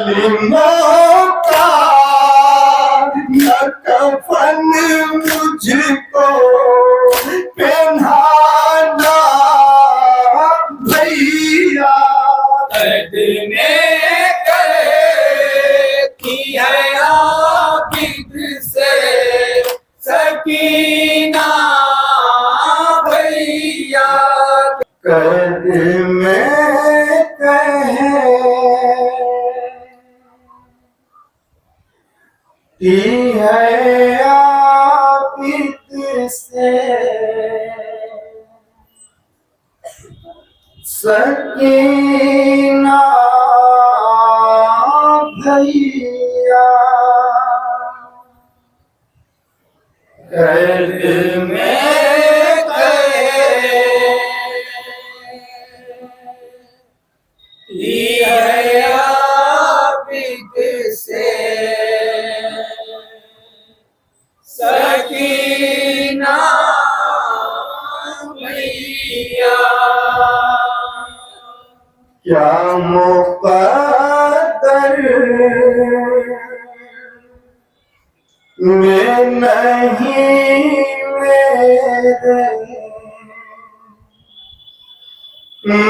जालिमों का न कफन मुझको पहनाना भैया। दर्द में करती है आबिद से सकीना भैया। कर्द में कहती है आबिद से सकीना भैया। कर्द में सकीना भैया। क्या मुक़द्दर में नहीं मेरे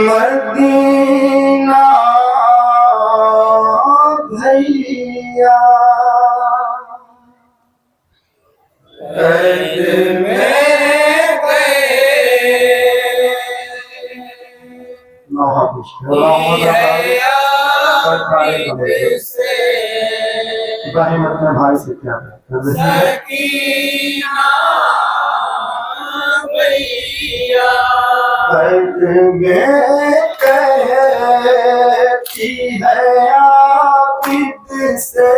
मदीना भैया। कर्द में इब्राहिम अपने भाई से क्या सकीना भैया। कर्द में कहती है आबिद से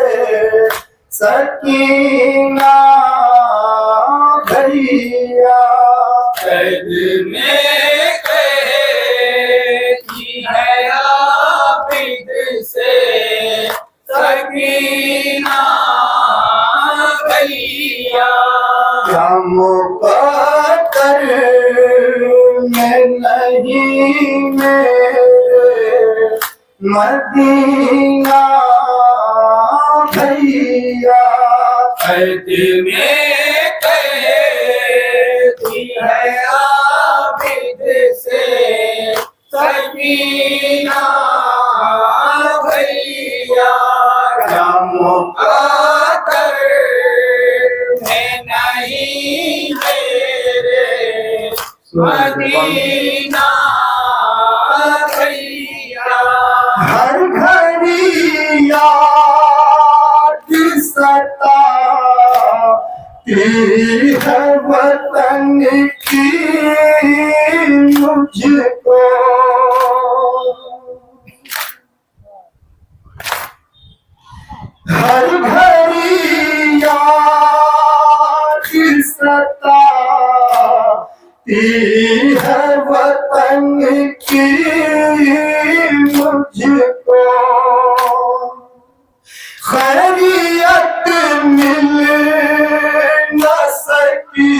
सकीना भैया। कर्द में कहती है आबिद से सकीना भैया। क्या मुक़द्दर में नहीं मेरे मदीना भैया। कर्द में कहती है आबिद से सकीना भैया। क्या मुक़द्दर में नहीं मेरे मदीना भैया। हर घड़ी याद सताती है वतन की मुझको। हर घड़ी याद सताती है वतन की मुझको। खैरियत मिल न सकी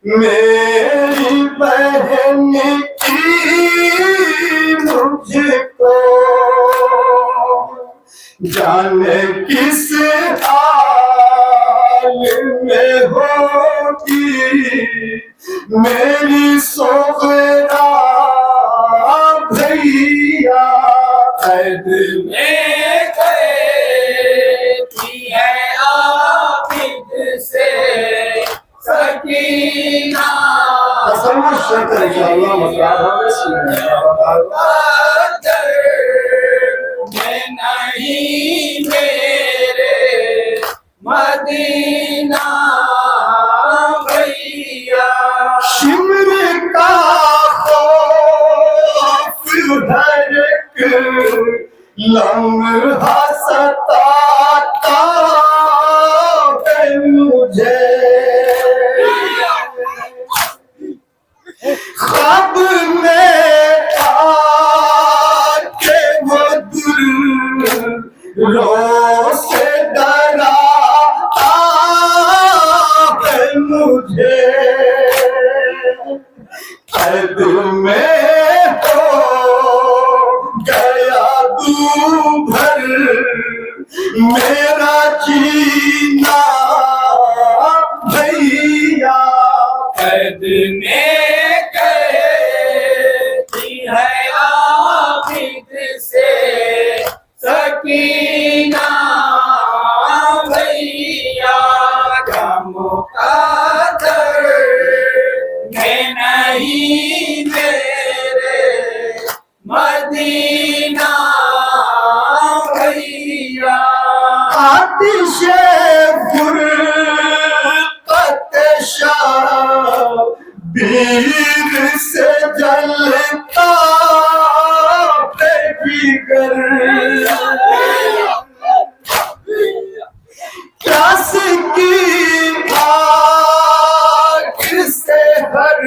मेरी बहन की मुझको। जाने किस हाल में होगी मेरी सोगरा भैया। कर्द में कहती है आबिद से सकीना में नहीं मेरे मदीना भैया। शिमर का खौफ हर एक लम्हा सताता है मुझे। ख्वाब में आके वो दिल से डराता है मुझे। कर्द में हो गया तू मेरा जीना भैया कैद में कहती है आबिद से सकीना भैया गम का दर्द में नहीं मेरे मदीना भैया आतिशे फुरकत शबीर से जलता बेफिकर प्यास की आग से हर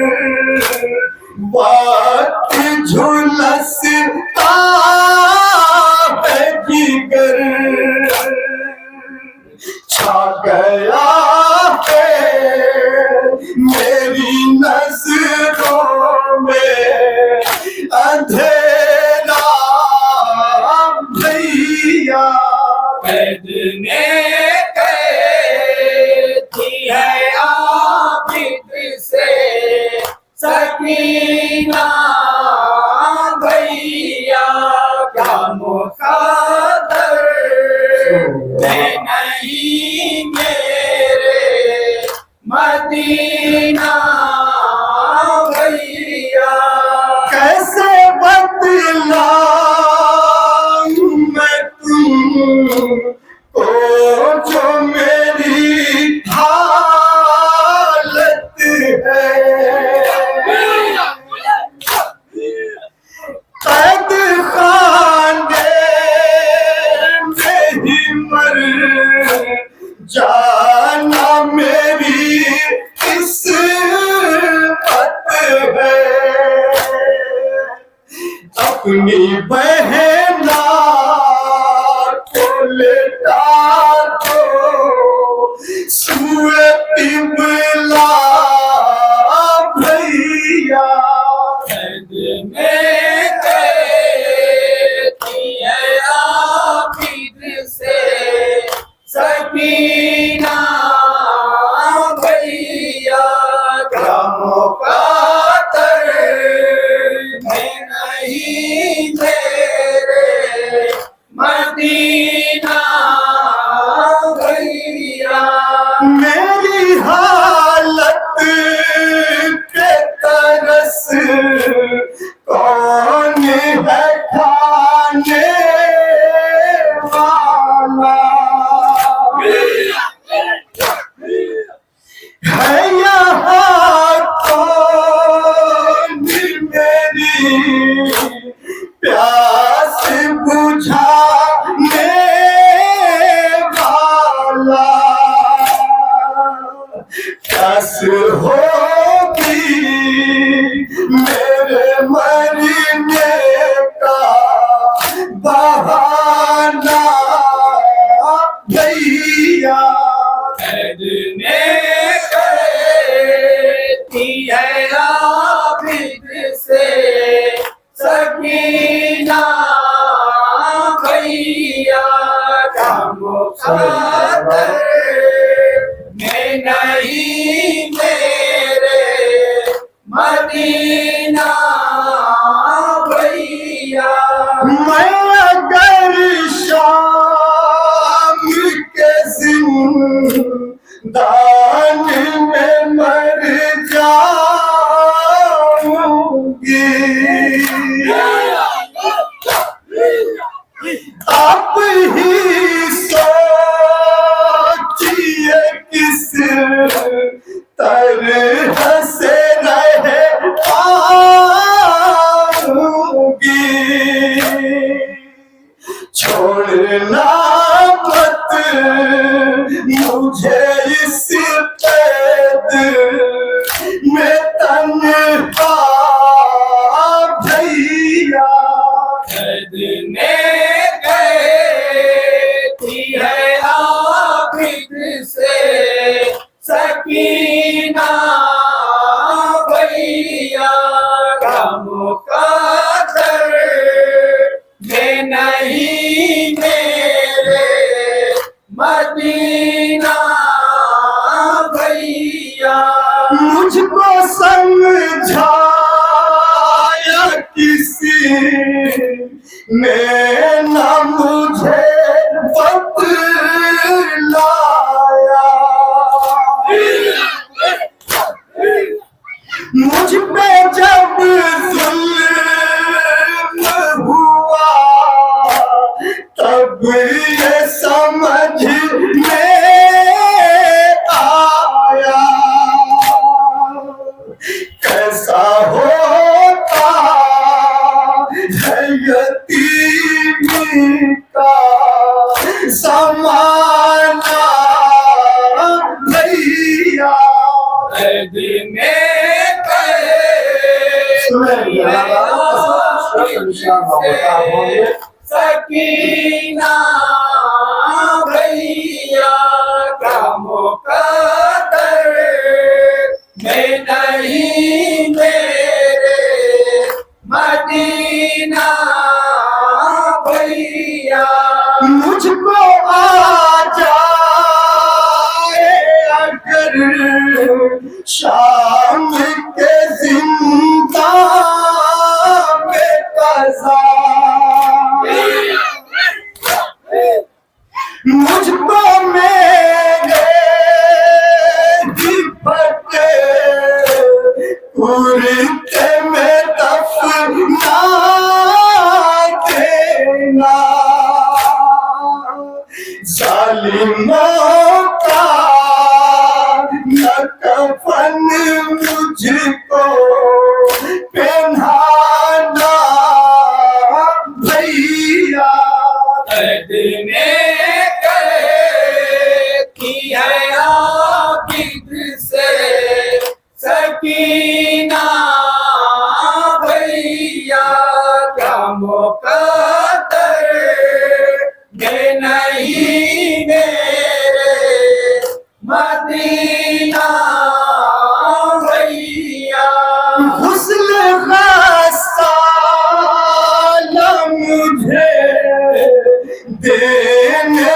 वक्त झुलसता है जिगर छा गया है मेरी नजरों में अंधेरा भैया कैद में कहती है आबिद से सकीना भैया क्या मुक़द्दर में नहीं मेरे मदीना भैया कैसे बतलाऊं मैं तुमको जो मेरी हालत है कैद खाने में ही मर जाना मेरी किस्मत है अपनी बहना को लेटा दो सुए तिबला भैया कैद में कहती है आबिद से सकीना भैया क्या मुक़द्दर में नहीं मेरे मदीना भैया मेरी हालत के तरस कौन है खाने वाला है यहाँ कौन मेरी प्यास बुझाने वाला प्यास होगी मेरे मरने का बहाना भैया कैद में कहती है आबिद से सकीना भैया क्या मुक़द्दर में नहीं मेरे मदीना भैया मैं अगर शाम के जिंदान में मर जाऊंगी आप ही सोचिए किस तरह से रह पाऊंगी छोड़ना मत मुझे इस कैद में तन्हा भैया कैद में कहती है आबिद से सकीना भैया क्या मुक़द्दर में नहीं मेरे ना मुझे बतलाया, मुझ पे जब जुल्म हुआ तब ये समझ में आया, कैसा होता है यतीमी का समाना भैया। सकीना भैया का मुकद्दर में नहीं मेरे मदीना भैया। मुझको आ जाए अगर शाम के जिंदा पे कज़ा, मुझको मेरे दिपटे कुर्ते में दफना देना, जालिमों का न कफन मुझको पहनाना भैया। ने की है आबिद से सकीना भैया का मुकद्दर में नहीं मेरे मदीना भैया। हुस्न ग़ज़ाल मुझे देने